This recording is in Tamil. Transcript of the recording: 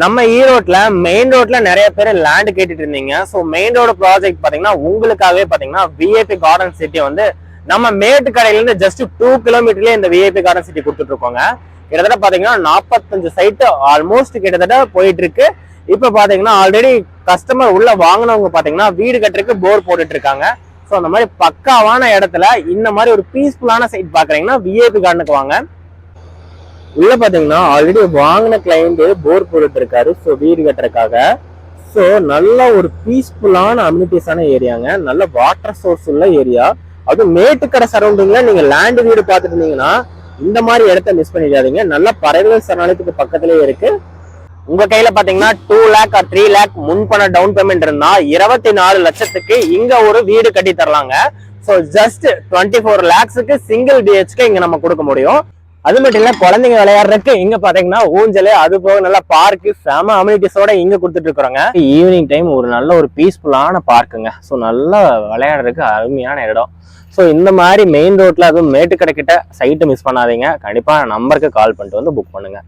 நம்ம ஈரோட்ல மெயின் ரோட்ல நிறைய பேர் லேண்ட் கேட்டுட்டு இருந்தீங்க. ஸோ மெயின் ரோடு ப்ராஜெக்ட் பாத்தீங்கன்னா உங்களுக்காகவே பாத்தீங்கன்னா விஐபி கார்டன் சிட்டி வந்து நம்ம மேட்டுக்கடையில இருந்து ஜஸ்ட் 2 கிலோமீட்டர்லயே இந்த விஐபி கார்டன் சிட்டி கொடுத்துட்டு இருக்கோங்க. கிட்டத்தட்ட பாத்தீங்கன்னா 45 சைட்டு ஆல்மோஸ்ட் கிட்டத்தட்ட போயிட்டு இருக்கு. இப்ப பாத்தீங்கன்னா ஆல்ரெடி கஸ்டமர் உள்ள வாங்கினவங்க பாத்தீங்கன்னா வீடு கட்டுறதுக்கு போர் போட்டுட்டு இருக்காங்க. ஸோ அந்த மாதிரி பக்காவான இடத்துல இந்த மாதிரி ஒரு பீஸ்ஃபுல்லான சைட் பாக்குறீங்கன்னா விஐபி கார்டனுக்கு வாங்க. உள்ள பாத்தீங்கன்னா ஆல்ரெடி வாங்கின கிளைண்ட் போர் போட்டுட்டு இருக்காரு. ஸோ வீடு கட்டுறதுக்காக. ஸோ நல்ல ஒரு பீஸ்ஃபுல்லான அம்யூனிட்டிஸான ஏரியாங்க. நல்ல வாட்டர் சோர்ஸ் உள்ள ஏரியா. அதுவும் மேட்டுக்கடை சரௌண்டிங்ல நீங்க லேண்ட் வீடு பார்த்துட்டு இருந்தீங்கன்னா இந்த மாதிரி இடத்த மிஸ் பண்ணிடாதீங்க. நல்ல பறவைகள் சரணாலயத்துக்கு பக்கத்திலேயே இருக்கு. உங்க கையில பாத்தீங்கன்னா 2 லேக் ஆர் 3 லேக் முன்பண டவுன் பேமெண்ட் இருந்தா 24 லட்சத்துக்கு இங்க ஒரு வீடு கட்டி தரலாங்க. ஸோ ஜஸ்ட் 24 லேக்ஸுக்கு சிங்கிள் பிஹெச்கே இங்க நம்ம கொடுக்க முடியும். அது மட்டும் இல்ல குழந்தைங்க விளையாடுறதுக்கு இங்க பாத்தீங்கன்னா ஊஞ்சல், அது போக நல்ல பார்க்கு, செம அம்யூனிட்டிஸோட இங்க கொடுத்துட்டு இருக்கிறோங்க. ஈவினிங் டைம் ஒரு நல்ல ஒரு பீஸ்ஃபுல்லான பார்க்குங்க. ஸோ நல்லா விளையாடுறதுக்கு அருமையான இடம். ஸோ இந்த மாதிரி மெயின் ரோட்ல அதுவும் மேட்டுக்கடை கிட்ட சைட்டு மிஸ் பண்ணாதீங்க. கண்டிப்பா நம்பருக்கு கால் பண்ணிட்டு வந்து புக் பண்ணுங்க.